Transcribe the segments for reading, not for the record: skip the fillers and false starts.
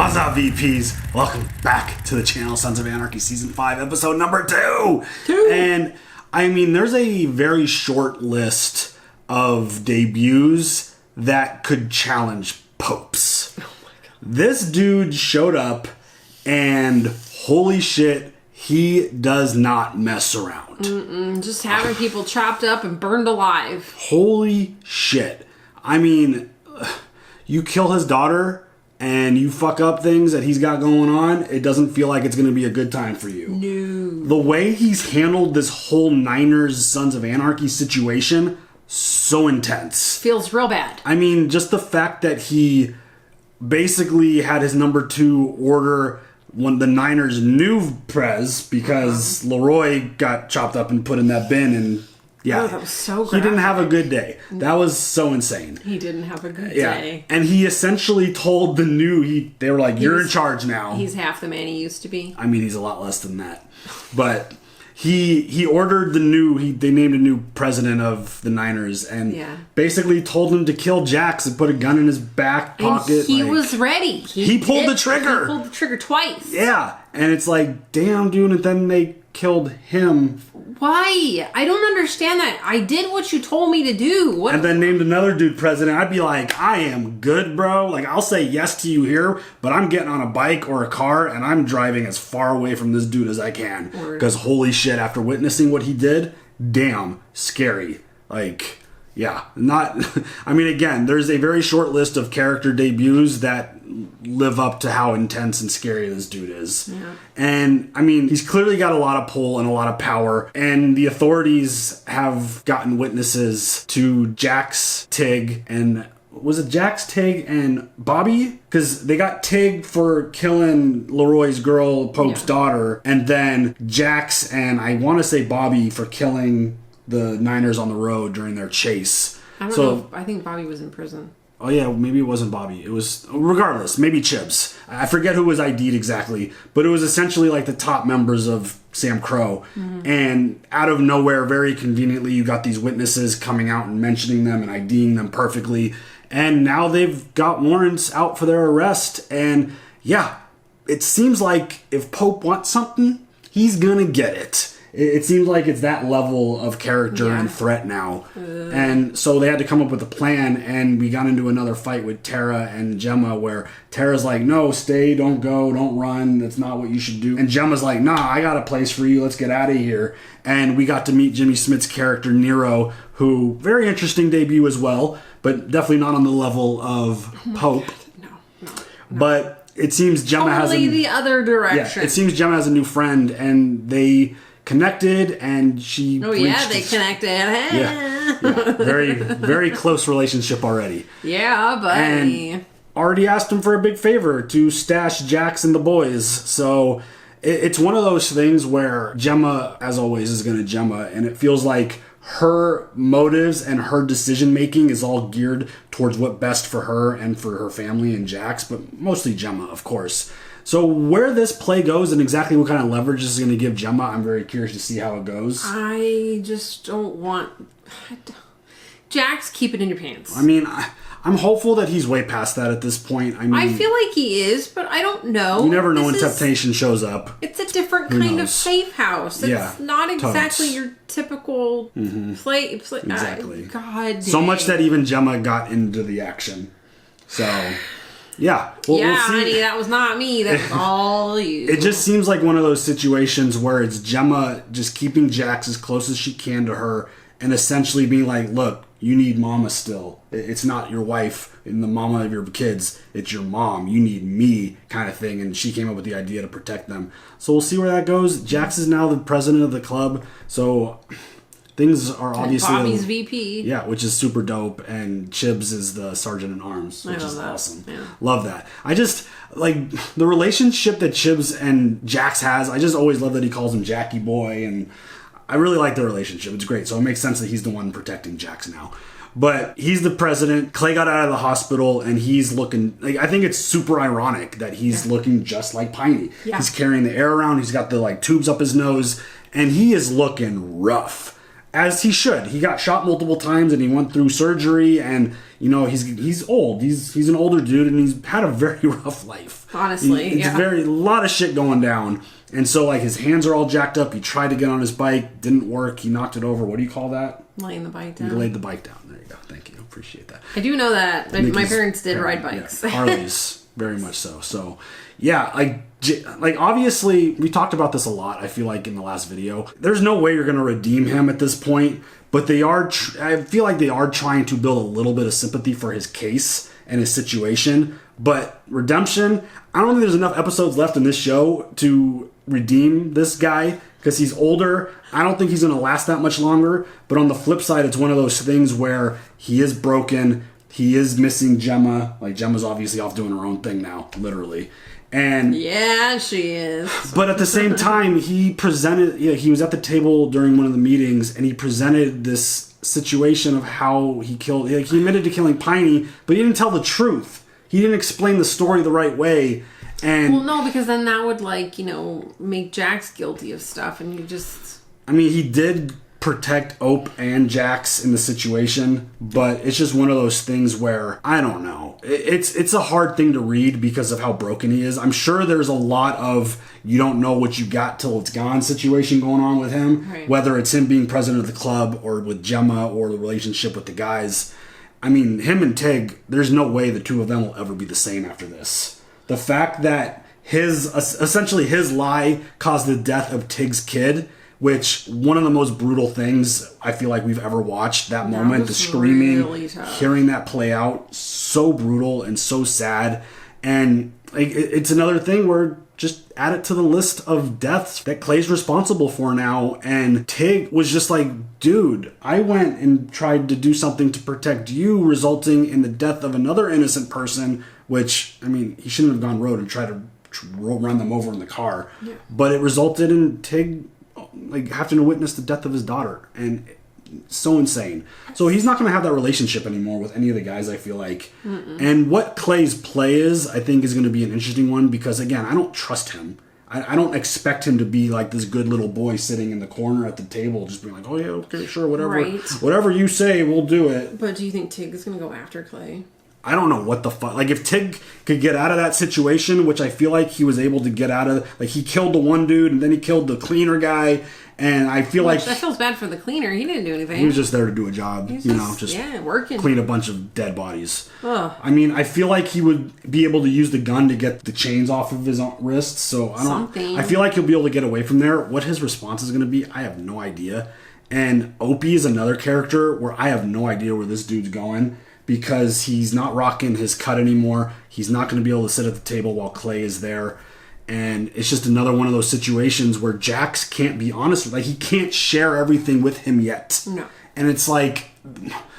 What's up, VPs? Welcome back to the channel, Sons of Anarchy Season 5, Episode number 2! And, I mean, there's a very short list of debuts that could challenge popes. Oh my god. This dude showed up, and holy shit, he does not mess around. Just having people chopped up and burned alive. Holy shit. I mean, you kill his daughter and you fuck up things that he's got going on, it doesn't feel like it's going to be a good time for you. No. The way he's handled this whole Niners Sons of Anarchy situation, so intense. Feels real bad. I mean, just the fact that he basically had his number 2 order when the Niners knew Prez because Leroy got chopped up and put in that bin, and yeah, that was so graphic. He didn't have a good day. That was so insane. He didn't have a good day. And he essentially told the new, they were like, you're in charge now. He's half the man he used to be. I mean, he's a lot less than that. But he ordered the new, they named a new president of the Niners and basically told him to kill Jax and put a gun in his back pocket. And he was ready. He pulled the trigger. He pulled the trigger twice. Yeah. And it's like, damn, dude. And then they killed him. Why? I don't understand that. I did what you told me to do. What? And then named another dude president. I'd be like, I am good, bro. Like, I'll say yes to you here, but I'm getting on a bike or a car and I'm driving as far away from this dude as I can. Because holy shit, after witnessing what he did, damn, scary. Like, yeah, not... I mean, again, there's a very short list of character debuts that live up to how intense and scary this dude is. Yeah. And, I mean, he's clearly got a lot of pull and a lot of power, and the authorities have gotten witnesses to Jax, Tig, and... Was it Jax, Tig, and Bobby? Because they got Tig for killing Leroy's girl, Pope's daughter, and then Jax and I want to say Bobby for killing the Niners on the road during their chase. I don't know. I think Bobby was in prison. Oh yeah, maybe it wasn't Bobby. It was, regardless, maybe Chibs. I forget who was ID'd exactly, but it was essentially like the top members of SAMCRO. And out of nowhere, very conveniently, you got these witnesses coming out and mentioning them and IDing them perfectly. And now they've got warrants out for their arrest. And yeah, it seems like if Pope wants something, he's gonna get it. It seems like it's that level of character and threat now. And so they had to come up with a plan, and we got into another fight with Tara and Gemma where Tara's like, no, stay, don't go, don't run, that's not what you should do. And Gemma's like, nah, I got a place for you, let's get out of here. And we got to meet Jimmy Smith's character, Nero, who, very interesting debut as well, but definitely not on the level of Pope. No. But it seems Gemma has the other direction. Yeah, it seems Gemma has a new friend, and they connected, and she they connected. Yeah, very, very close relationship already. Yeah, buddy. And already asked him for a big favor to stash Jax and the boys. So it's one of those things where Gemma, as always, is going to Gemma, and it feels like her motives and her decision making is all geared towards what best for her and for her family and Jax, but mostly Gemma, of course. So where this play goes and exactly what kind of leverage this is going to give Gemma, I'm very curious to see how it goes. I just don't want... Jax, keep it in your pants. I mean, I'm hopeful that he's way past that at this point. I mean, I feel like he is, but I don't know. You never know when temptation shows up. It's a different kind of safe house. It's not exactly your typical play. Exactly. God dang. So much that even Gemma got into the action. So... Yeah. We'll see. Honey, that was not me. That was all you. It just seems like one of those situations where it's Gemma just keeping Jax as close as she can to her and essentially being like, look, you need mama still. It's not your wife and the mama of your kids. It's your mom. You need me kind of thing. And she came up with the idea to protect them. So we'll see where that goes. Jax is now the president of the club. So... Things are obviously... Bobby's VP. Yeah, which is super dope. And Chibs is the sergeant at arms, which is awesome. Yeah. Love that. I just, like, the relationship that Chibs and Jax has, I just always love that he calls him Jackie Boy. And I really like the relationship. It's great. So it makes sense that he's the one protecting Jax now. But he's the president. Clay got out of the hospital, and he's looking... Like, I think it's super ironic that he's looking just like Piney. Yeah. He's carrying the air around. He's got the, like, tubes up his nose. And he is looking rough. as he should. He got shot multiple times and he went through surgery, and you know he's old. He's an older dude and he's had a very rough life. Honestly, a lot of shit going down. And so like his hands are all jacked up. He tried to get on his bike, didn't work. He knocked it over. What do you call that? Laying the bike down. He laid the bike down. There you go. Thank you. Appreciate that. I do know that. My parents did ride bikes. Yeah, Harleys, very much so. So yeah, like obviously we talked about this a lot. I feel like in the last video, there's no way you're going to redeem him at this point. But they are. I feel like they are trying to build a little bit of sympathy for his case and his situation. But redemption, I don't think there's enough episodes left in this show to redeem this guy because he's older. I don't think he's going to last that much longer. But on the flip side, it's one of those things where he is broken. He is missing Gemma. Like, Gemma's obviously off doing her own thing now, literally. And yeah, she is. But at the same time, he was at the table during one of the meetings, and he presented this situation of how he killed. Like, he admitted to killing Piney, but he didn't tell the truth. He didn't explain the story the right way. And well, no, because then that would make Jax guilty of stuff, and you just. I mean, he did protect Ope and Jax in the situation, but it's just one of those things where I don't know. It's a hard thing to read because of how broken he is. I'm sure there's a lot of you don't know what you got till it's gone situation going on with him, right. Whether it's him being president of the club or with Gemma or the relationship with the guys. I mean, him and Tig, there's no way the two of them will ever be the same after this. The fact that essentially his lie caused the death of Tig's kid, which one of the most brutal things I feel like we've ever watched. That moment, the screaming, really hearing that play out, so brutal and so sad. And it's another thing where just add it to the list of deaths that Clay's responsible for now. And Tig was just like, dude, I went and tried to do something to protect you, resulting in the death of another innocent person, which, I mean, he shouldn't have gone road and tried to run them over in the car. Yeah. But it resulted in Tig having to witness the death of his daughter, and so insane. So he's not going to have that relationship anymore with any of the guys, I feel like. Mm-mm. And what Clay's play is, I think, is going to be an interesting one because, again, I don't trust him. I don't expect him to be like this good little boy sitting in the corner at the table just being like, oh yeah, okay, sure, whatever you say, we'll do it. But do you think Tig is going to go after Clay? I don't know what the fuck. Like, if Tig could get out of that situation, which I feel like he was able to get out of, like, he killed the one dude and then he killed the cleaner guy, and I feel like that feels bad for the cleaner. He didn't do anything. He was just there to do a job, just working, clean a bunch of dead bodies. Ugh. I mean, I feel like he would be able to use the gun to get the chains off of his wrists. So I feel like he'll be able to get away from there. What his response is going to be, I have no idea. And Opie is another character where I have no idea where this dude's going, because he's not rocking his cut anymore. He's not going to be able to sit at the table while Clay is there. And it's just another one of those situations where Jax can't be honest with, like, he can't share everything with him yet. No. And it's like,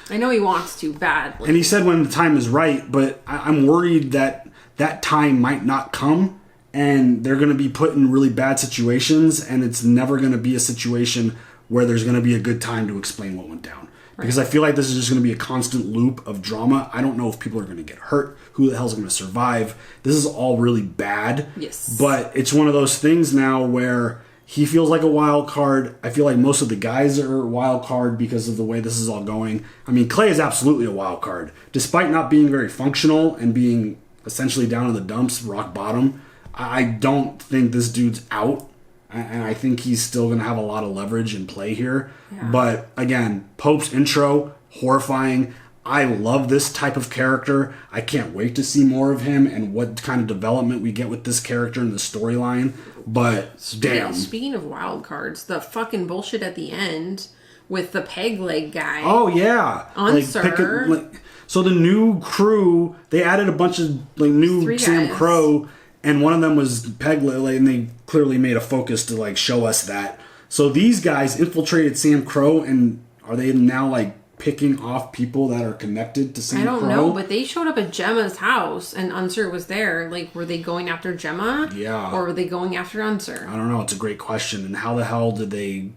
I know he wants to badly. And he said when the time is right, but I'm worried that that time might not come, and they're going to be put in really bad situations, and it's never going to be a situation where there's going to be a good time to explain what went down. Because I feel like this is just going to be a constant loop of drama. I don't know if people are going to get hurt. Who the hell's going to survive? This is all really bad. Yes. But it's one of those things now where he feels like a wild card. I feel like most of the guys are a wild card because of the way this is all going. I mean, Clay is absolutely a wild card. Despite not being very functional and being essentially down in the dumps, rock bottom, I don't think this dude's out. And I think he's still going to have a lot of leverage and play here. Yeah. But again, Pope's intro, horrifying. I love this type of character. I can't wait to see more of him and what kind of development we get with this character in the storyline. But damn. Speaking of wild cards, the fucking bullshit at the end with the peg leg guy. Oh, yeah. Unser. So the new crew, they added a bunch of new SAMCRO. And one of them was Peg Lily, and they clearly made a focus to show us that. So these guys infiltrated SAMCRO, and are they now picking off people that are connected to SAMCRO? I don't know, but they showed up at Gemma's house, and Unser was there. Were they going after Gemma? Yeah. Or were they going after Unser? I don't know. It's a great question. And how the hell did they...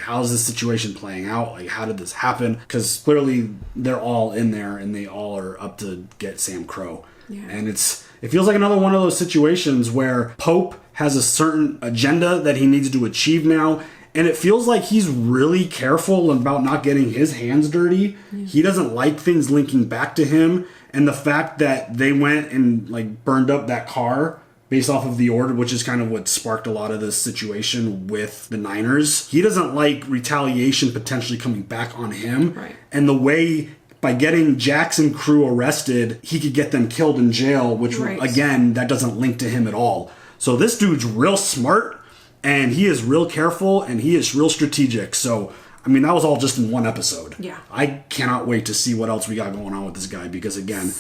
how's this situation playing out? How did this happen? Because clearly they're all in there, and they all are up to get SAMCRO. Yeah. And it feels like another one of those situations where Pope has a certain agenda that he needs to achieve now, And it feels like he's really careful about not getting his hands dirty. Yeah. He doesn't like things linking back to him. And the fact that they went and like burned up that car based off of the order, which is kind of what sparked a lot of this situation with the Niners. He doesn't like retaliation potentially coming back on him. Right. And the way, by getting Jax and crew arrested, he could get them killed in jail, which, again, that doesn't link to him at all. So this dude's real smart, and he is real careful, and he is real strategic. So, I mean, that was all just in one episode. Yeah. I cannot wait to see what else we got going on with this guy, because, again,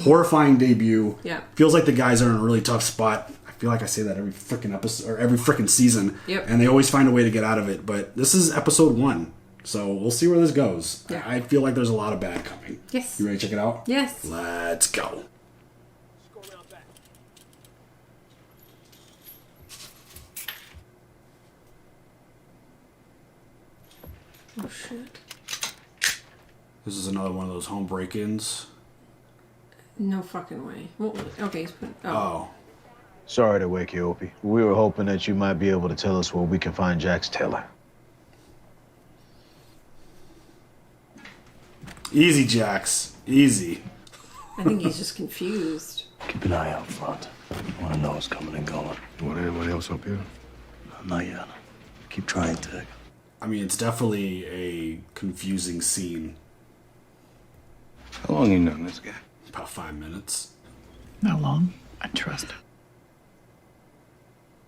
horrifying debut. Yeah. Feels like the guys are in a really tough spot. I feel like I say that every freaking episode, or every freaking season. Yep. And they always find a way to get out of it. But this is episode 1. So we'll see where this goes. Yeah. I feel like there's a lot of bad coming. Yes. You ready to check it out? Yes. Let's go. Oh, shit. This is another one of those home break-ins. No fucking way. Well, okay, he's put... Oh. Sorry to wake you, Opie. We were hoping that you might be able to tell us where we can find Jax Taylor. Easy, Jax. Easy. I think he's just confused. Keep an eye out front. I want to know what's coming and going. You want anybody else up here? Not yet. Keep trying, Tig. I mean, it's definitely a confusing scene. How long you known this guy? About 5 minutes. Not long. I trust him.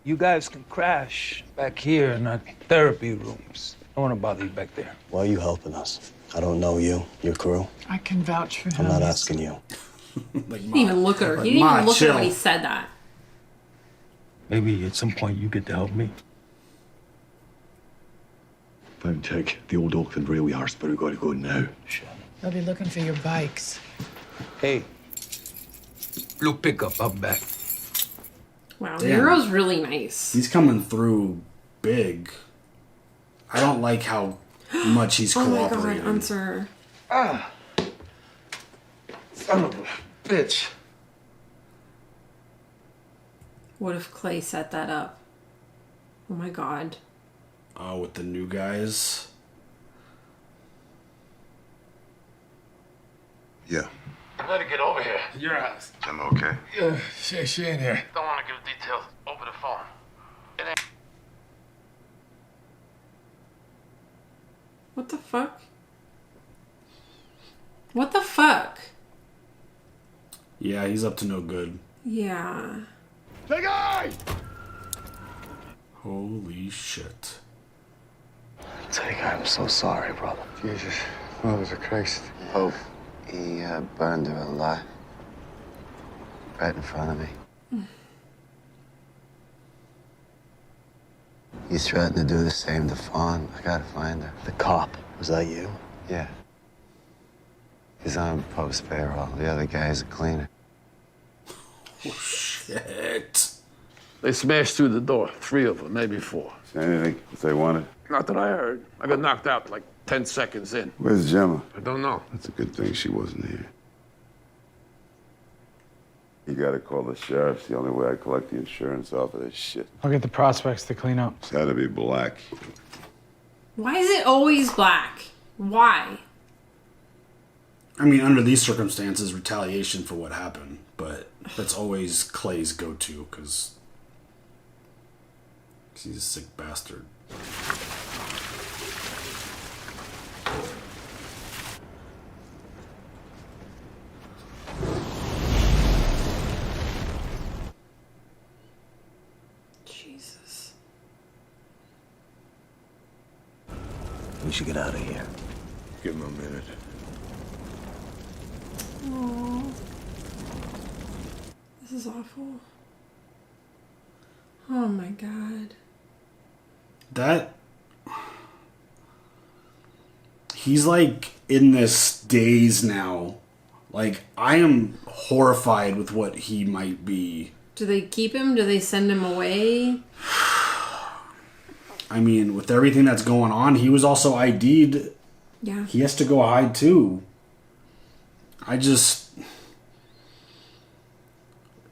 You guys can crash back here in our therapy rooms. I don't want to bother you back there. Why are you helping us? I don't know you, your crew. I can vouch for him. I'm not asking you. Like, He didn't even look at her. He didn't even look at her when he said that. Maybe at some point you get to help me. Don't take the old Auckland rail yards, but we gotta go now. Shit. They'll be looking for your bikes. Hey, blue pickup up back. Wow, Damn. Nero's really nice. He's coming through big. I don't like how much he's Oh cooperating. my god, answer. Ah! Son of a bitch. What if Clay set that up? Oh my god. Oh, with the new guys? Yeah. I better get over here. Your house. I'm okay. Yeah, she ain't here. Don't want to give details over the phone. It ain't. What the fuck? What the fuck? Yeah, he's up to no good. Yeah. The guy! Holy shit. Tig, I'm so sorry, brother. Jesus, Mother of Christ. Hope he burned her alive. Right in front of me. He threatened to do the same to Fawn. I gotta find her. The cop, was that you? Yeah. He's on post payroll. The other guy's a cleaner. Oh, shit. They smashed through the door. 3 of them, maybe 4. Anything if they wanted? Not that I heard. I got knocked out like 10 seconds in. Where's Gemma? I don't know. That's a good thing she wasn't here. You gotta call the sheriff. It's the only way I collect the insurance off of this shit. I'll get the prospects to clean up. It's gotta be black. Why is it always black? Why? I mean, under these circumstances, retaliation for what happened. But that's always Clay's go-to, because he's a sick bastard. Jesus. We should get out of here. Give him a minute. Aww. This is awful. Oh my god. That... He's, like, in this daze now. Like, I am horrified with what he might be. Do they keep him? Do they send him away? I mean, with everything that's going on, he was also ID'd. Yeah. He has to go hide, too. I just...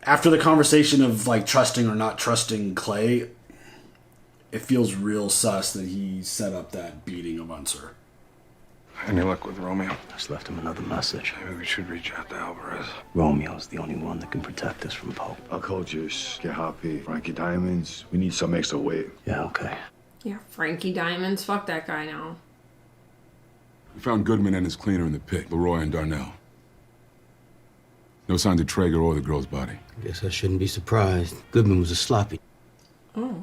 After the conversation of, like, trusting or not trusting Clay, it feels real sus that he set up that beating of Unser. Any luck with Romeo? Just left him another message. Maybe we should reach out to Alvarez. Romeo's the only one that can protect us from Pope. I'll call Juice, get Hoppy, Frankie Diamonds. We need some extra weight. Yeah, okay. Yeah, Frankie Diamonds. Fuck that guy now. We found Goodman and his cleaner in the pit, Leroy and Darnell. No signs of Traeger or the girl's body. Guess I shouldn't be surprised. Goodman was a sloppy. Oh.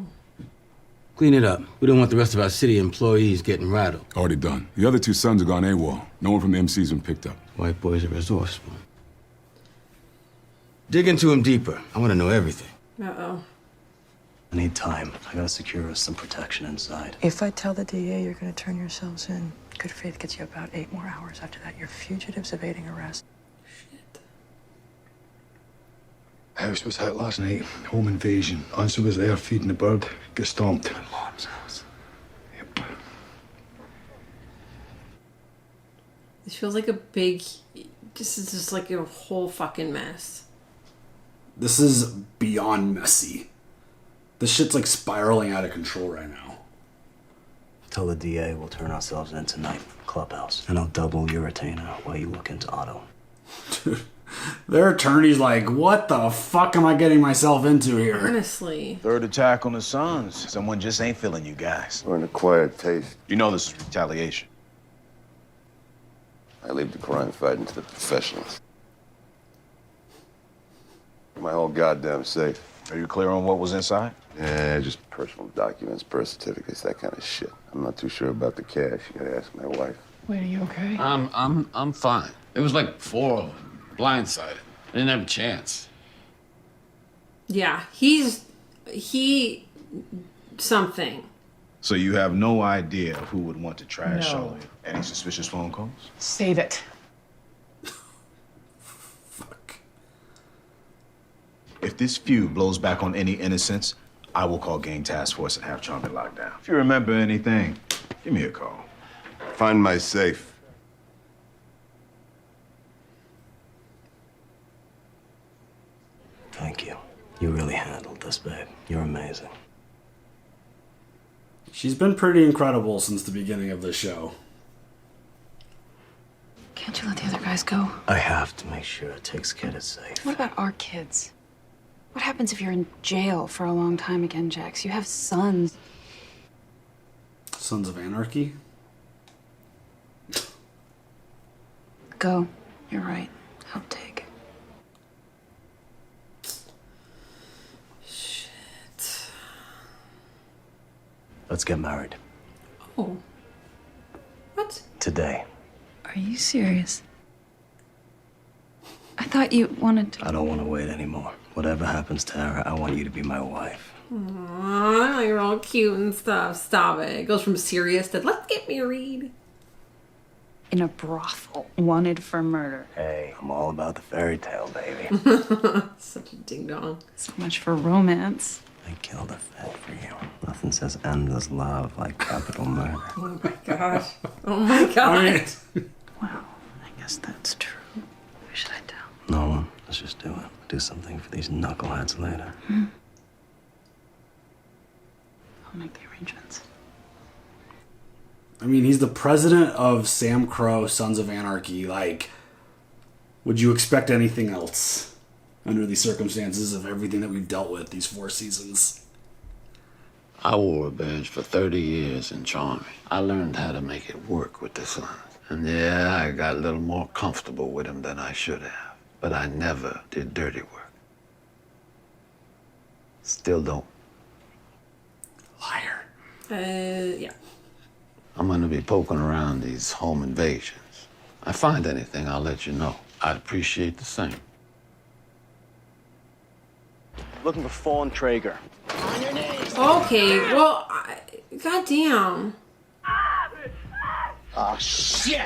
Clean it up. We don't want the rest of our city employees getting rattled. Already done. The other two sons have gone AWOL. No one from the MC's been picked up. White boys are resourceful. Dig into him deeper. I want to know everything. Uh-oh. I need time. I gotta secure us some protection inside. If I tell the DA you're gonna turn yourselves in, good faith gets you about 8 more hours. After that, you're fugitives evading arrest. Shit. House was hit last night. Home invasion. Unser was there feeding the bird. Get stomped. My mom's house. Yep. This feels like a big... This is just like a whole fucking mess. This is beyond messy. This shit's like spiraling out of control right now. Tell the DA we'll turn ourselves in tonight. Clubhouse. And I'll double your retainer while you look into Otto. Dude, their attorney's like, what the fuck am I getting myself into here? Honestly. Third attack on the Sons. Someone just ain't feeling you guys. We're an acquired taste. You know this is retaliation. I leave the crime fighting to the professionals. My whole goddamn safe. Are you clear on what was inside? Yeah, just personal documents, birth certificates, that kind of shit. I'm not too sure about the cash. You gotta ask my wife. Wait, are you okay? I'm fine. It was like 4 of them. Blindsided. I didn't have a chance. Yeah, he something. So you have no idea who would want to trash No. Charlotte? Any suspicious phone calls? Save it. Fuck. If this feud blows back on any innocents, I will call gang task force and have Charlie locked down. If you remember anything, give me a call. Find my safe. Thank you. You really handled this, babe. You're amazing. She's been pretty incredible since the beginning of the show. Can't you let the other guys go? I have to make sure Tig's kid is safe. What about our kids? What happens if you're in jail for a long time again, Jax? You have sons. Sons of Anarchy? Go. You're right. Help Tig. Shit. Let's get married. Oh. What? Today. Are you serious? I thought you wanted to... I don't want to wait anymore. Whatever happens to her, I want you to be my wife. Aww, you're all cute and stuff. Stop it. It goes from serious to let's get married. In a brothel. Wanted for murder. Hey, I'm all about the fairy tale, baby. Such a ding dong. So much for romance. I killed a fed for you. Nothing says endless love like capital murder. Oh my gosh. Oh my god. Wow. I guess that's true. Who should I tell? No one. Let's just do it. Do something for these knuckleheads later. I'll make the arrangements. I mean, he's the president of SAMCRO, Sons of Anarchy. Like, would you expect anything else under the circumstances of everything that we've dealt with these 4 seasons? I wore a badge for 30 years in Charmy. I learned how to make it work with the Sons. And yeah, I got a little more comfortable with them than I should have. But I never did dirty work. Still don't. Liar. Yeah. I'm gonna be poking around these home invasions. I find anything, I'll let you know. I'd appreciate the same. Looking for fallen Traeger. Okay, well, goddamn. Ah, shit!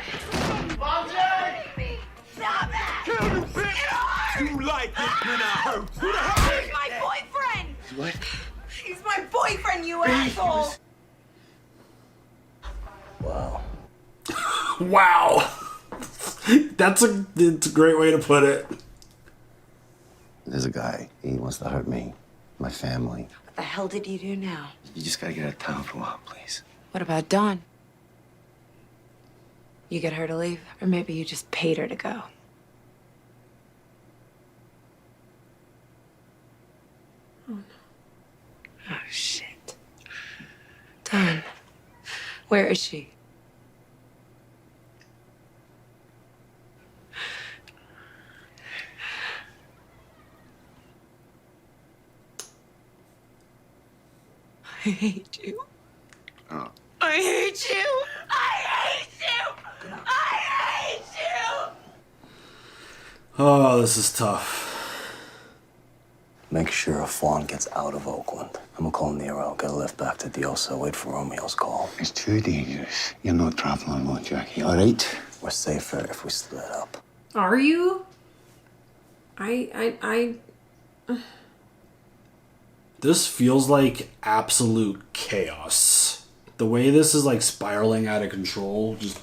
You like this when I hurt. Who the hell? He's my boyfriend! What? He's my boyfriend, you asshole! Wow. Wow. It's a great way to put it. There's a guy. He wants to hurt me, my family. What the hell did you do now? You just gotta get out of town for a while, please. What about Dawn? You get her to leave? Or maybe you just paid her to go? Oh, no. Oh, shit. Dawn. Where is she? I hate you. Oh. I hate you. I hate you. I hate you. Oh, this is tough. Make sure Fawn gets out of Oakland. I'm gonna call Nero, get a lift back to Diosa, wait for Romeo's call. It's too dangerous. You're not traveling alone, Jackie, all right? We're safer if we split up. Are you? This feels like absolute chaos. The way this is like spiraling out of control, just...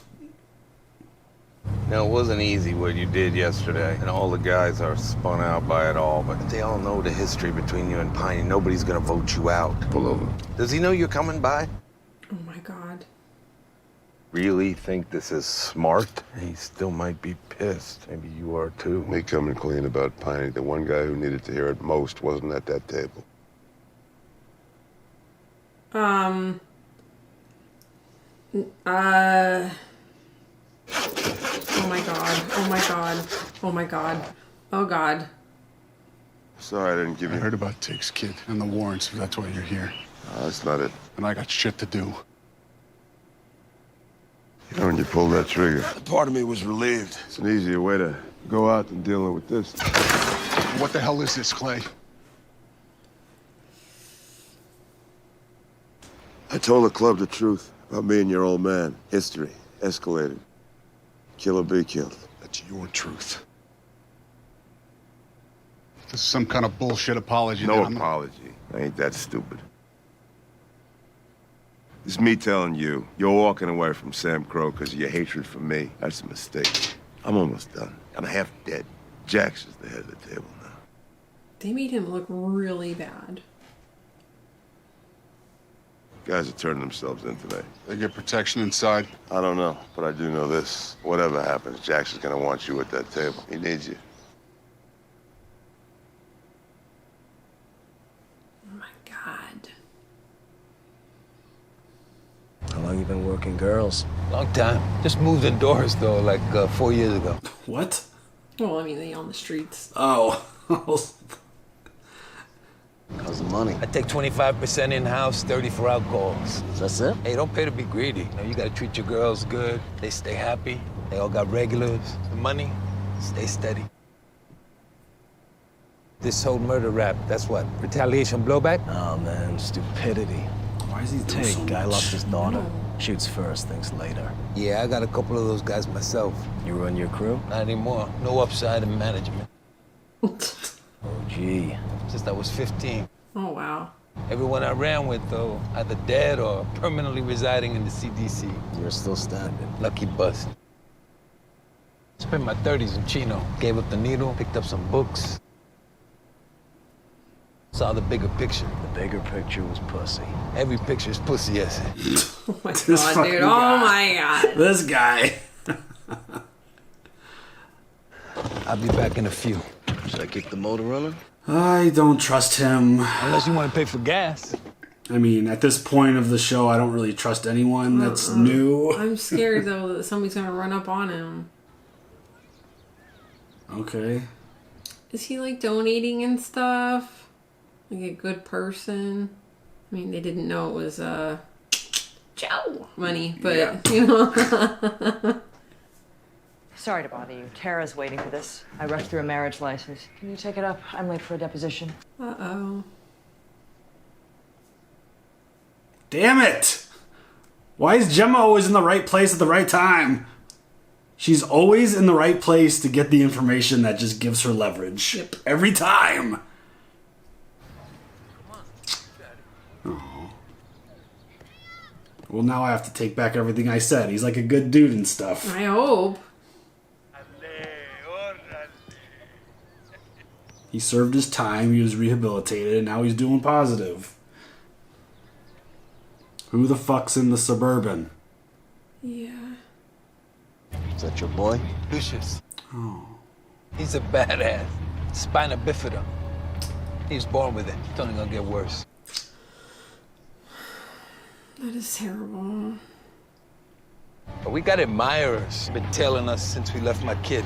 Now, it wasn't easy what you did yesterday, and all the guys are spun out by it all, but they all know the history between you and Piney. Nobody's gonna vote you out. Pull over. Does he know you're coming by? Oh my God. Really think this is smart? He still might be pissed. Maybe you are too. Me coming clean about Piney, the one guy who needed to hear it most wasn't at that table. Oh my God. Oh my God. Oh my God. Oh God. Sorry I didn't give you... I heard about Tig's kid and the warrants, if that's why you're here. That's not it. And I got shit to do. You know, when you pulled that trigger, Part of me was relieved. it's an easier way to go out than dealing with this. What the hell is this, Clay? I told the club the truth about me and your old man. History. Escalated. Kill or be killed. That's your truth. This is some kind of bullshit apology. No apology. I ain't that stupid. This is me telling you, you're walking away from SAMCRO because of your hatred for me. That's a mistake. I'm almost done. I'm half dead. Jax is the head of the table now. They made him look really bad. Guys are turning themselves in today. They get protection inside? I don't know, but I do know this. Whatever happens, Jax is gonna want you at that table. He needs you. Oh my God. How long you been working girls? Long time. Just moved indoors, though, like 4 years ago. What? Well, I mean, they on the streets. Oh. How's the money? I take 25% in-house, 30 for alcohols. That's it? Hey, don't pay to be greedy. You know, you gotta treat your girls good. They stay happy. They all got regulars. The money, stay steady. This whole murder rap, that's what? Retaliation blowback? Oh, man, stupidity. Why is he doing so Guy much? lost his daughter. Shoots first, thinks later. Yeah, I got a couple of those guys myself. You run your crew? Not anymore. No upside in management. Oh, gee. Since I was 15. Oh, wow. Everyone I ran with, though, either dead or permanently residing in the CDC. You're still standing. Lucky bust. Spent my 30s in Chino. Gave up the needle, picked up some books. Saw the bigger picture. The bigger picture was pussy. Every picture is pussy, yes. Oh my This God, fucking dude. guy. Oh my God. This guy. I'll be back in a few. Should I keep the motor running? I don't trust him. Unless you want to pay for gas. I mean, at this point of the show, I don't really trust anyone that's new. I'm scared, though, that somebody's going to run up on him. Okay. Is he, like, donating and stuff? Like a good person? I mean, they didn't know it was, Joe money, but, Yeah. you know. Sorry to bother you. Tara's waiting for this. I rushed through a marriage license. Can you take it up? I'm late for a deposition. Uh-oh. Damn it! Why is Gemma always in the right place at the right time? She's always in the right place to get the information that just gives her leverage. Yep. Every time. Oh. Well, now I have to take back everything I said. He's like a good dude and stuff. I hope. He served his time, he was rehabilitated, and now he's doing positive. Who the fuck's in the Suburban? Yeah. Is that your boy? Lucius. Oh. He's a badass. Spina bifida. He was born with it. It's only gonna get worse. That is terrible. But we got admirers. Been tailing us since we left my kid.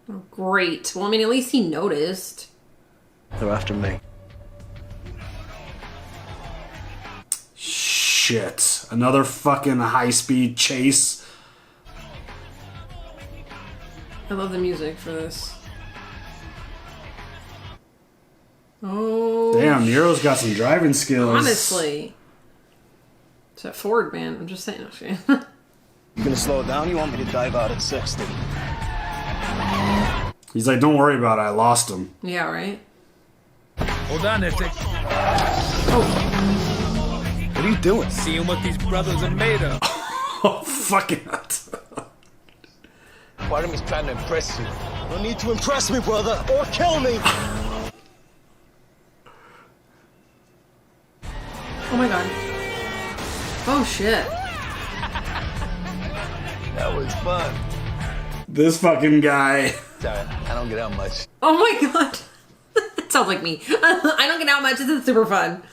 Oh, great. Well, I mean, at least he noticed. They're after me. Shit. Another fucking high-speed chase. I love the music for this. Oh. Damn, Nero's got some driving skills. Honestly. It's that Ford, man. I'm just saying. Okay. You gonna slow it down? You want me to dive out at 60? He's like, don't worry about it. I lost him. Yeah, right? Hold on there, Dick. What are you doing? Seeing what these brothers are made of. Oh, fuck it. Part of me's trying to impress you. You don't need to impress me, brother, or kill me. Oh my god. Oh shit. That was fun. This fucking guy. Sorry, I don't get out much. Oh my god. That sounds like me. I don't get out much. This is super fun.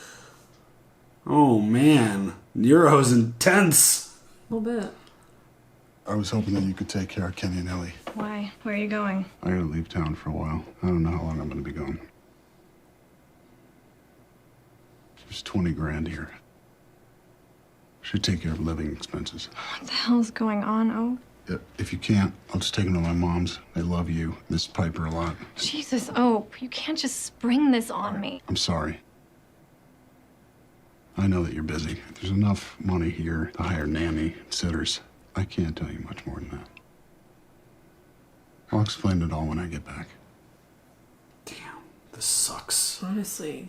Oh man. Nero's intense. A little bit. I was hoping that you could take care of Kenny and Ellie. Why? Where are you going? I gotta leave town for a while. I don't know how long I'm gonna be gone. There's 20 grand here. Should take care of living expenses. What the hell's going on, Oh? If you can't, I'll just take them to my mom's. They love you. Miss Piper a lot. Jesus, Oh, you can't just spring this on me. I'm sorry. I know that you're busy. If there's enough money here to hire nanny, sitters, I can't tell you much more than that. I'll explain it all when I get back. Damn, this sucks. Honestly.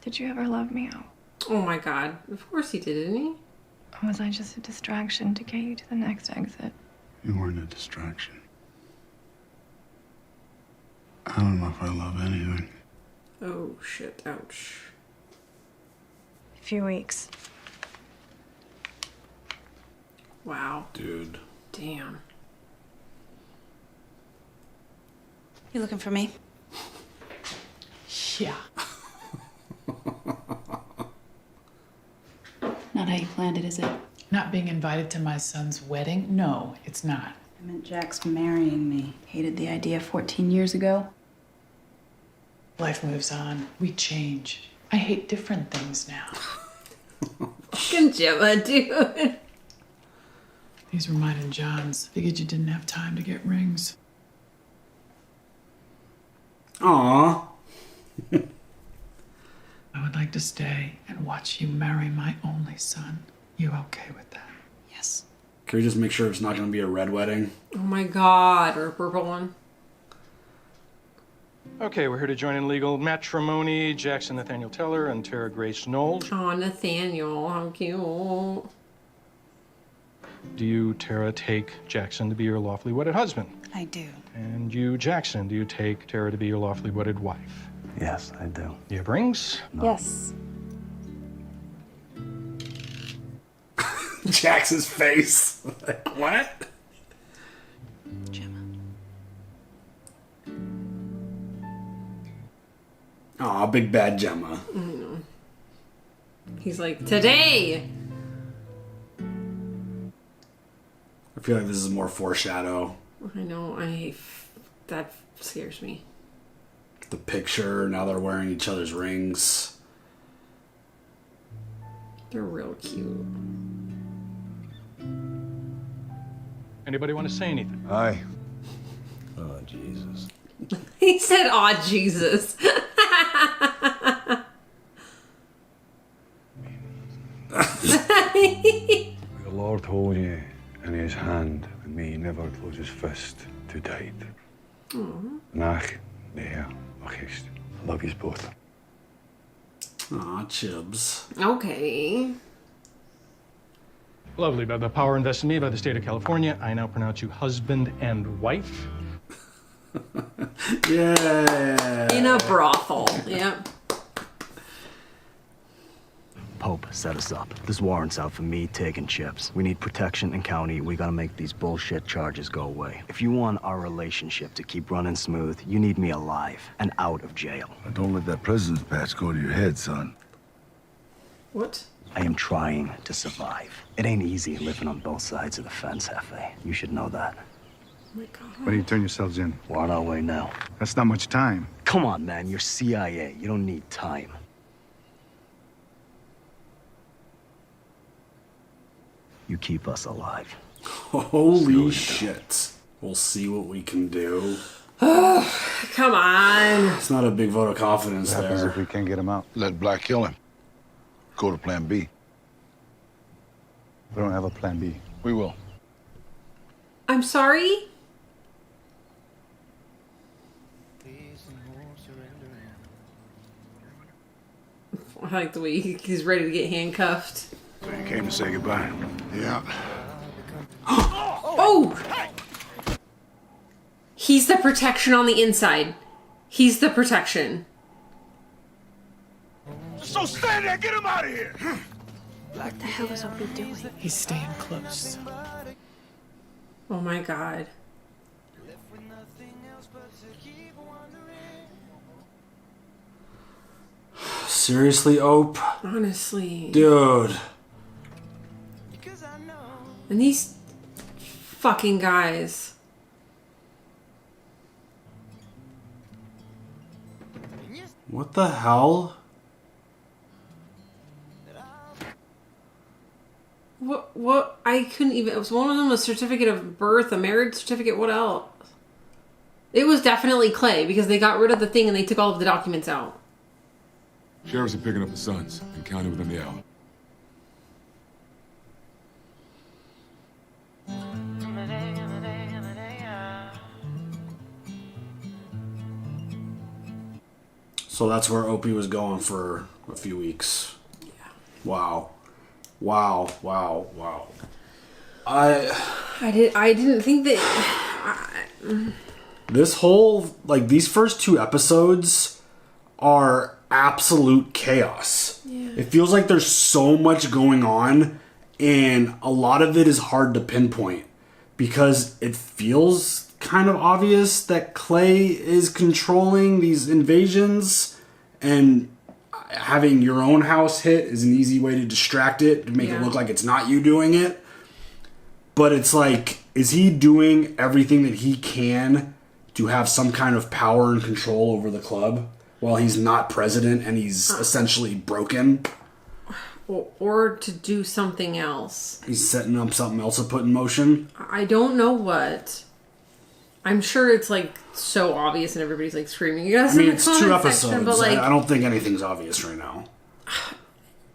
Did you ever love me, Oh? Oh my god. Of course he did, didn't he? Or was I just a distraction to get you to the next exit? You weren't a distraction. I don't know if I love anything. Oh shit. Ouch. A few weeks. Wow. Dude. Damn. You looking for me? Yeah. Not how you planned it, is it? Not being invited to my son's wedding? No, it's not. I meant Jax marrying me. Hated the idea 14 years ago. Life moves on. We change. I hate different things now. Fucking Gemma, dude. These were mine and John's. Figured you didn't have time to get rings. Aww. I would like to stay and watch you marry my only son. You okay with that? Yes. Can we just make sure it's not going to be a red wedding? Oh my god. Or a purple one. Okay, we're here to join in legal matrimony. Jackson Nathaniel Teller and Tara Grace Knowles. Oh, Nathaniel. How cute. Do you, Tara, take Jackson to be your lawfully wedded husband? I do. And you, Jackson, do you take Tara to be your lawfully wedded wife? Yes, I do. You have rings? No. Yes. Jackson's face. Like, what? Gemma. Aw, big bad Gemma. I know. He's like, today! I feel like this is more foreshadow. I know. That scares me. The picture, now they're wearing each other's rings. They're real cute. Anybody want to say anything? Aye. Oh, Jesus. He said, aw, Jesus. The Lord hold you in his hand, and may he never close his fist too tight. Nach, der, achist. Love yous both. Aw, Chibs. Okay. Lovely. By the power invested in me by the state of California, I now pronounce you husband and wife. Yeah. In a brothel. Yep. Pope set us up. This warrant's out for me, Tig, and Chips. We need protection in county. We gotta make these bullshit charges go away. If you want our relationship to keep running smooth, you need me alive and out of jail. Don't let that president's patch go to your head, son. What? I am trying to survive. It ain't easy living on both sides of the fence, Hefe. You should know that. Oh my God. Why do you turn yourselves in? We're on our way now. That's not much time. Come on, man. You're CIA. You don't need time. You keep us alive. Holy shit. We'll see what we can do. Come on. It's not a big vote of confidence What happens there. if we can't get him out? Let Black kill him. Go to plan B. We don't have a plan B. We will. I'm sorry? I like the way he's ready to get handcuffed. So you came to say goodbye. Yeah. Oh! He's the protection on the inside. He's the protection. So stand there, get him out of here! What the hell is Opie doing? He's staying close. Oh my God. Seriously, Ope? Honestly. Dude. And these fucking guys. What the hell? What? I couldn't even. It was one of them a certificate of birth, a marriage certificate. What else? It was definitely Clay because they got rid of the thing and they took all of the documents out. Sheriffs are picking up the Sons and counting within the hour. So that's where Opie was going for a few weeks. Yeah. Wow. Wow. Wow. Wow. I didn't think that. This whole, like, these first two episodes are absolute chaos. Yeah. It feels like there's so much going on, and a lot of it is hard to pinpoint because it feels kind of obvious that Clay is controlling these invasions, and having your own house hit is an easy way to distract it, to make it look like it's not you doing it. But it's like, is he doing everything that he can to have some kind of power and control over the club while he's not president and he's essentially broken? Or to do something else. He's setting up something else to put in motion? I don't know what. I'm sure it's like so obvious and everybody's like screaming. You gotta It's 2 episodes. But like, I don't think anything's obvious right now.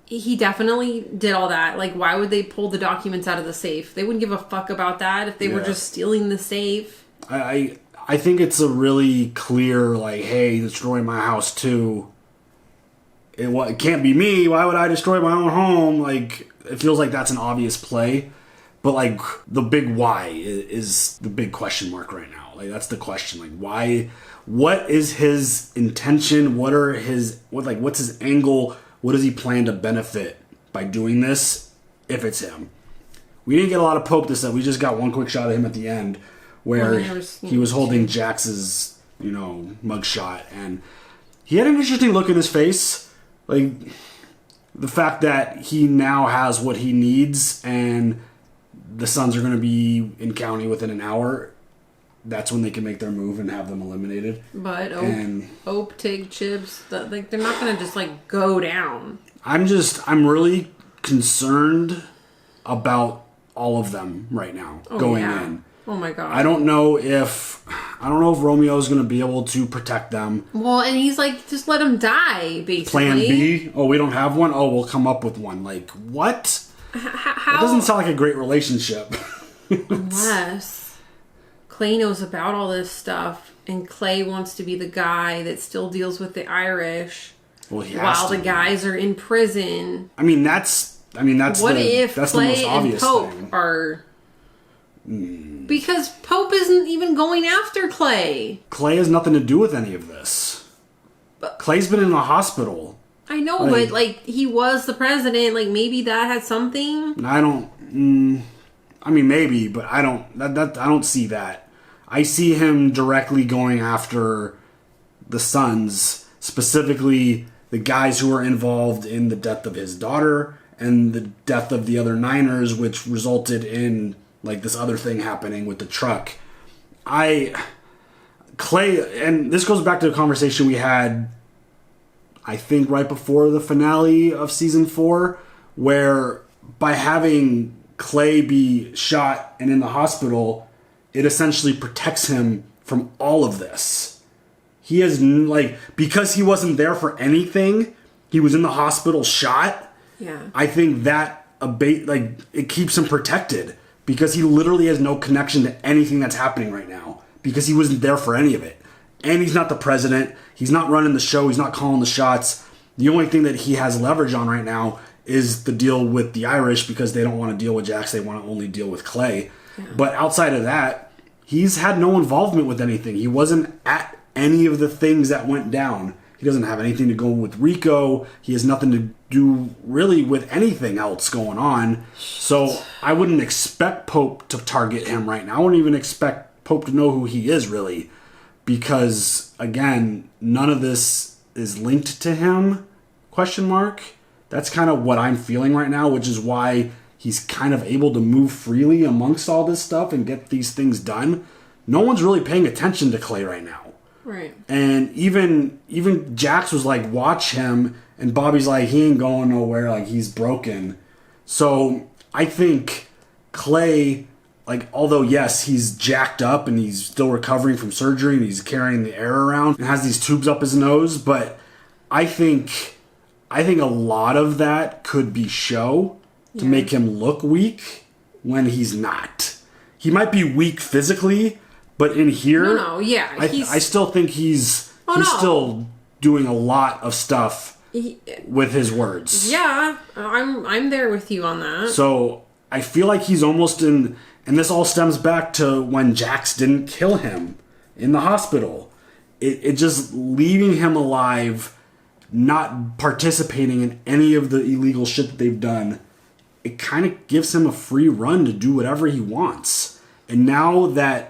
He definitely did all that. Like, why would they pull the documents out of the safe? They wouldn't give a fuck about that if they were just stealing the safe. I think it's a really clear, like, hey, destroy my house too. It can't be me. Why would I destroy my own home? Like, it feels like that's an obvious play. But, like, the big why is the big question mark right now. Like, that's the question. Like, why? What is his intention? What's his angle? What does he plan to benefit by doing this, if it's him? We didn't get a lot of Pope this time. We just got one quick shot of him at the end where he was holding Jax's, mugshot. And he had an interesting look in his face. Like, the fact that he now has what he needs and the Sons are going to be in county within an hour. That's when they can make their move and have them eliminated. But Ope, Tig, Chips, they're not going to just like go down. I'm really concerned about all of them right now going in. Oh my God. I don't know if Romeo's going to be able to protect them. Well, and he's like, just let him die, basically. Plan B? Oh, we don't have one? Oh, we'll come up with one. Like, what? How? It doesn't sound like a great relationship. Unless Clay knows about all this stuff and Clay wants to be the guy that still deals with the Irish while the guys are in prison. That's what if that's Clay the most obvious and Pope thing. are... Because Pope isn't even going after Clay. Clay has nothing to do with any of this. Clay's been in the hospital. I know, but like he was the president. Like maybe that had something. I don't. I mean, maybe, but I don't. I don't see that. I see him directly going after the Sons, specifically the guys who were involved in the death of his daughter and the death of the other Niners, which resulted in like this other thing happening with the truck. Clay, and this goes back to a conversation we had, I think, right before the finale of season 4, where by having Clay be shot and in the hospital, it essentially protects him from all of this. He has, like, because he wasn't there for anything, he was in the hospital shot. Yeah. I think that it keeps him protected because he literally has no connection to anything that's happening right now because he wasn't there for any of it. And he's not the president. He's not running the show. He's not calling the shots. The only thing that he has leverage on right now is the deal with the Irish because they don't want to deal with Jax. They want to only deal with Clay. Yeah. But outside of that, he's had no involvement with anything. He wasn't at any of the things that went down. He doesn't have anything to go with Rico. He has nothing to do really with anything else going on. So I wouldn't expect Pope to target him right now. I wouldn't even expect Pope to know who he is really. Because, again, none of this is linked to him, ? That's kind of what I'm feeling right now, which is why he's kind of able to move freely amongst all this stuff and get these things done. No one's really paying attention to Clay right now. Right. And even Jax was like, watch him, and Bobby's like, he ain't going nowhere, like he's broken. So I think Clay, like, although yes, he's jacked up and he's still recovering from surgery and he's carrying the air around and has these tubes up his nose, but I think a lot of that could be show to make him look weak when he's not. He might be weak physically, but in here, I still think he's still doing a lot of stuff with his words. Yeah, I'm there with you on that. So I feel like he's almost in, and this all stems back to when Jax didn't kill him in the hospital. It just leaving him alive, not participating in any of the illegal shit that they've done. It kind of gives him a free run to do whatever he wants. And now that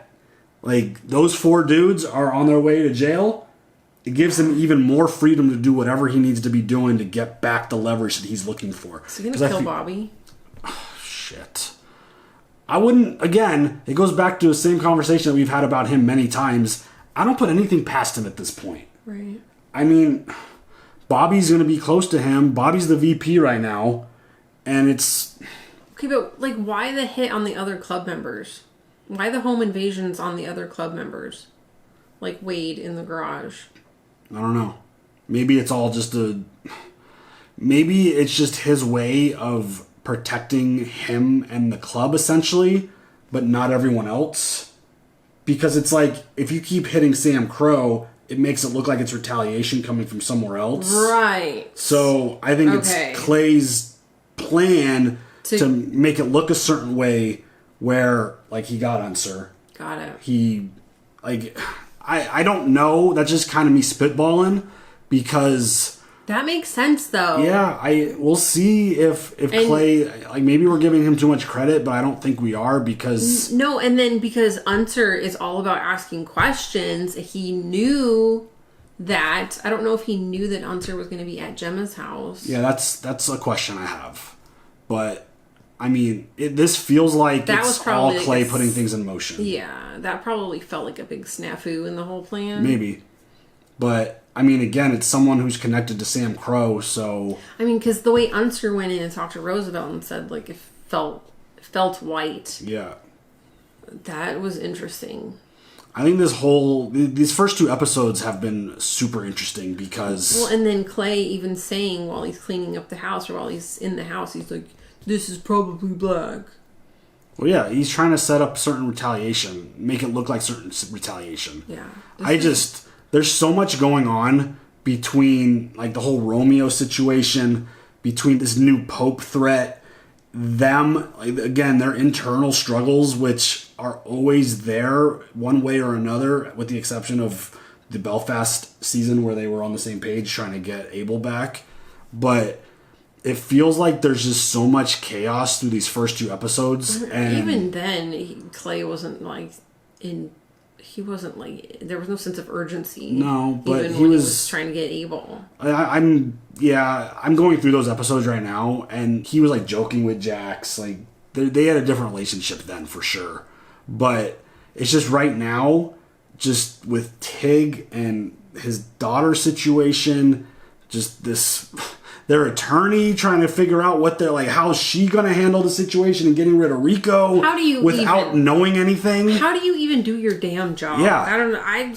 like those 4 dudes are on their way to jail, it gives him even more freedom to do whatever he needs to be doing to get back the leverage that he's looking for. Is he going to kill Bobby? Oh, shit. I wouldn't, again, it goes back to the same conversation that we've had about him many times. I don't put anything past him at this point. Right. I mean, Bobby's going to be close to him. Bobby's the VP right now. And it's... Okay, but like, why the hit on the other club members? Why the home invasions on the other club members? Like Wade in the garage. I don't know. Maybe it's all just maybe it's just his way of protecting him and the club, essentially, but not everyone else. Because it's like, if you keep hitting SAMCRO, it makes it look like it's retaliation coming from somewhere else. Right. So I think it's Clay's plan to make it look a certain way where, like, he got Unser. Got it. He, like, I don't know. That's just kind of me spitballing because... That makes sense, though. Yeah, we'll see if Clay, like, maybe we're giving him too much credit, but I don't think we are because... No, and then because Unser is all about asking questions, he knew that... I don't know if he knew that Unser was going to be at Gemma's house. Yeah, that's a question I have. But... I mean, this feels like it's all Clay putting things in motion. Yeah, that probably felt like a big snafu in the whole plan. Maybe. But, I mean, again, it's someone who's connected to SAMCRO, so... I mean, because the way Unser went in and talked to Roosevelt and said, like, it felt white. Yeah. That was interesting. I think these first 2 episodes have been super interesting because... Well, and then Clay even saying while he's cleaning up the house or while he's in the house, he's like... This is probably black. Well, yeah, he's trying to set up certain retaliation, make it look like certain retaliation. Yeah. There's so much going on between, like, the whole Romeo situation, between this new Pope threat, them, like, again, their internal struggles, which are always there one way or another, with the exception of the Belfast season where they were on the same page trying to get Abel back. but it feels like there's just so much chaos through these first 2 episodes. And even then, Clay wasn't like there was no sense of urgency. No, but even he when was trying to get evil. I'm going through those episodes right now, and he was like joking with Jax. Like they had a different relationship then for sure. But it's just right now, just with Tig and his daughter situation, just this. Their attorney trying to figure out what they're like, how's she going to handle the situation and getting rid of Rico without knowing anything? How do you even do your damn job? Yeah. I don't know.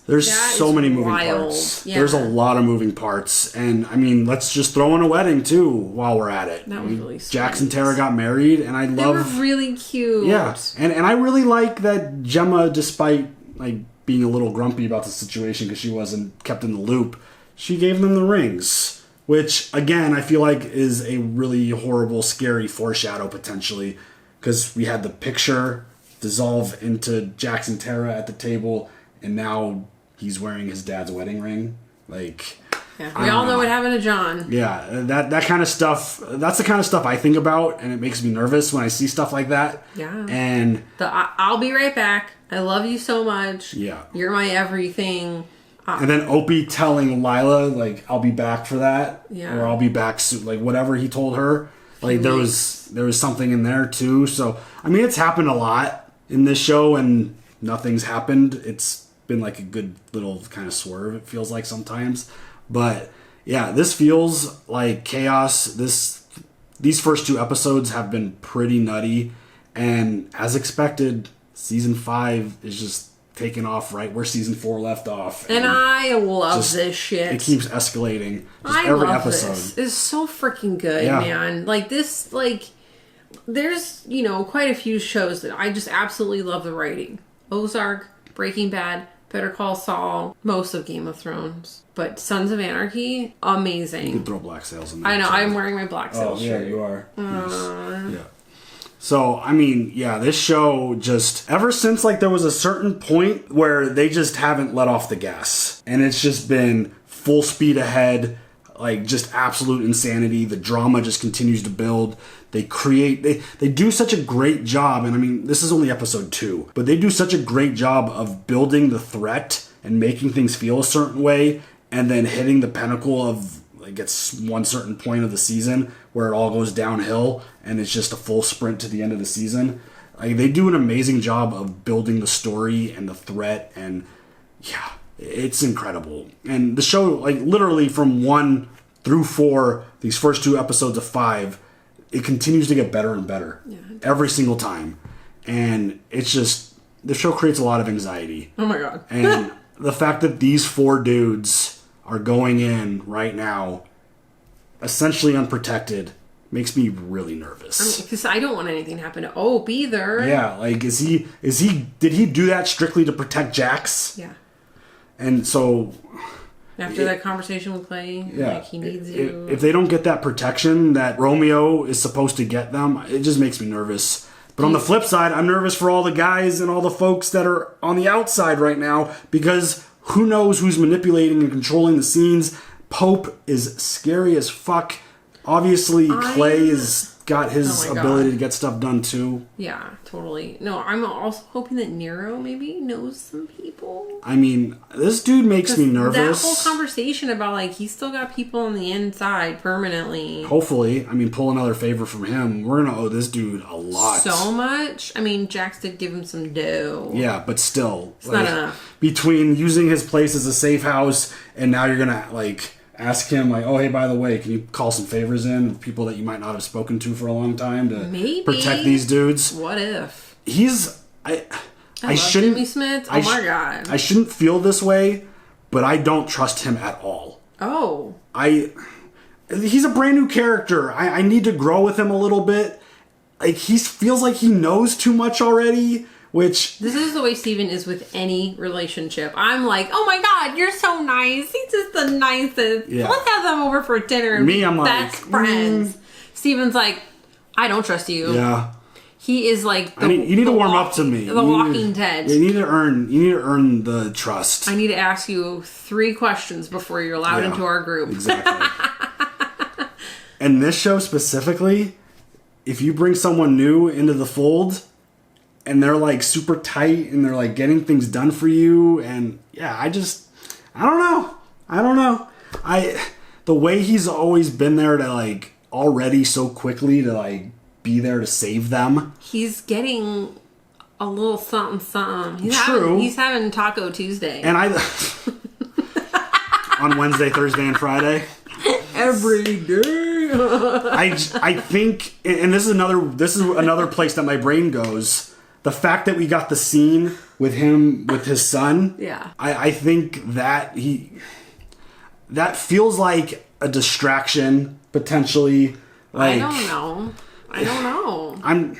There's so many moving parts. Yeah. There's a lot of moving parts. And I mean, let's just throw in a wedding too while we're at it. That was really sweet. Jax and Tara got married, and They were really cute. Yeah. And I really like that Gemma, despite like being a little grumpy about the situation because she wasn't kept in the loop, she gave them the rings. Which, again, I feel like is a really horrible, scary foreshadow, potentially. Because we had the picture dissolve into Jax and Tara at the table, and now he's wearing his dad's wedding ring. Like... Yeah, we all know what happened to John. Yeah, that kind of stuff, that's the kind of stuff I think about, and it makes me nervous when I see stuff like that. Yeah. And... I'll be right back. I love you so much. Yeah. You're my everything. And then Opie telling Lila, like, I'll be back for that. Yeah. Or I'll be back soon. Like, whatever he told her. Like, there was something in there, too. So, I mean, it's happened a lot in this show, and nothing's happened. It's been, like, a good little kind of swerve, it feels like sometimes. But, yeah, this feels like chaos. These first 2 episodes have been pretty nutty. And, as expected, Season 5 is just... taken off right where Season 4 left off. And I love this shit. It keeps escalating. Every episode. This. It's so freaking good, man. Like, this, like, there's, quite a few shows that I just absolutely love the writing. Ozark, Breaking Bad, Better Call Saul, most of Game of Thrones. But Sons of Anarchy, amazing. You could throw Black Sails in there. I know, I'm wearing my Black Sails shirt. Yeah, you are. Nice. Yeah. So, I mean, yeah, this show just, ever since, like, there was a certain point where they just haven't let off the gas. And it's just been full speed ahead, like, just absolute insanity. The drama just continues to build. They do such a great job, and I mean, this is only episode 2, but they do such a great job of building the threat and making things feel a certain way, and then hitting the pinnacle of, like, it's one certain point of the season where it all goes downhill and it's just a full sprint to the end of the season. Like, they do an amazing job of building the story and the threat, and yeah, it's incredible. And the show, like, literally from 1 through 4, these first 2 episodes of 5, it continues to get better and better every single time. And it's just, the show creates a lot of anxiety. Oh my god. And the fact that these 4 dudes are going in right now essentially unprotected makes me really nervous. Because I don't want anything to happen to Ope either. Yeah, like, did he do that strictly to protect Jax? Yeah. And so... After that conversation with Clay, like, he needs you. If they don't get that protection that Romeo is supposed to get them, it just makes me nervous. But on the flip side, I'm nervous for all the guys and all the folks that are on the outside right now, because who knows who's manipulating and controlling the scenes. Pope is scary as fuck. Obviously, Clay has got his ability to get stuff done too. Yeah, totally. No, I'm also hoping that Nero maybe knows some people. I mean, this dude makes me nervous. That whole conversation about, like, he's still got people on the inside permanently. Hopefully. I mean, pull another favor from him. We're going to owe this dude a lot. So much. I mean, Jax did give him some dough. Yeah, but still. It's not enough. Between using his place as a safe house and now you're going to, like... ask him, like, oh, hey, by the way, can you call some favors in of people that you might not have spoken to for a long time to protect these dudes? What if? I love shouldn't... Jimmy Smith. Oh, my God. I shouldn't feel this way, but I don't trust him at all. Oh. He's a brand new character. I need to grow with him a little bit. Like, he feels like he knows too much already. Which... This is the way Steven is with any relationship. I'm like, oh my god, you're so nice. He's just the nicest. Yeah. Let's have them over for dinner and be I'm best friends. Steven's like, I don't trust you. Yeah. He is like... you need to warm up to me. The Walking Dead. You need to earn the trust. I need to ask you 3 questions before you're allowed into our group. Exactly. And this show specifically, if you bring someone new into the fold and they're like super tight and they're like getting things done for you, and yeah, I don't know. The way he's always been there to like already so quickly to like be there to save them. He's getting a little something. He's having Taco Tuesday. And on Wednesday, Thursday, and Friday. Every day. I think, and this is another place that my brain goes. The fact that we got the scene with him with his son. Yeah. I think that that feels like a distraction potentially. Like, I don't know.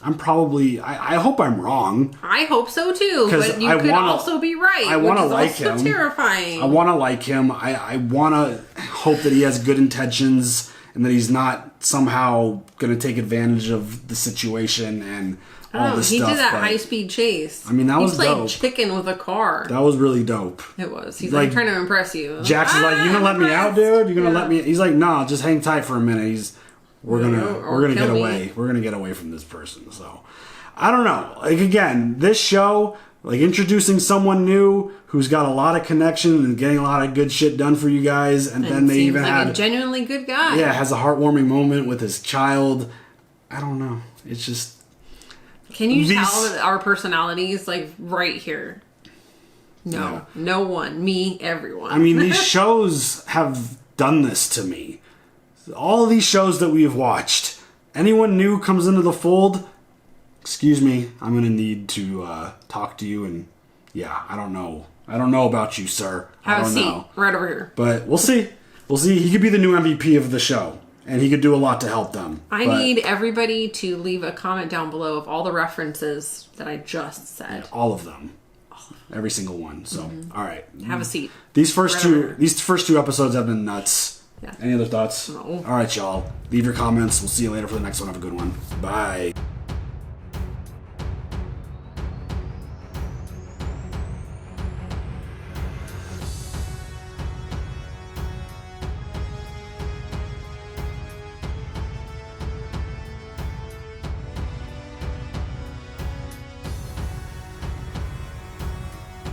I'm probably. I hope I'm wrong. I hope so too, but you could also be right. I want to like him. Terrifying. I want to like him. I want to hope that he has good intentions and that he's not somehow going to take advantage of the situation and all this stuff. He did that high-speed chase. I mean, that was dope. He played chicken with a car. That was really dope. It was. He's like trying to impress you. Jax is like, "You gonna let me out, dude? You gonna let me?" He's like, "No, just hang tight for a minute." We're gonna get away. We're gonna get away from this person. So I don't know. Like, again, this show, like, introducing someone new who's got a lot of connection and getting a lot of good shit done for you guys, and then they even had a genuinely good guy. Yeah, has a heartwarming moment with his child. I don't know. It's just. Can you tell our personalities like right here? No, no one, me, everyone. I mean, these shows have done this to me. All of these shows that we have watched, anyone new comes into the fold, excuse me, I'm going to need to talk to you, and yeah, I don't know. I don't know about you, sir. Have a seat right over here. But we'll see. We'll see. He could be the new MVP of the show, and he could do a lot to help them. I need everybody to leave a comment down below of all the references that I just said. Yeah, all of them. Every single one. So, all right. Have a seat. These first two episodes have been nuts. Yeah. Any other thoughts? No. All right, y'all. Leave your comments. We'll see you later for the next one. Have a good one. Bye.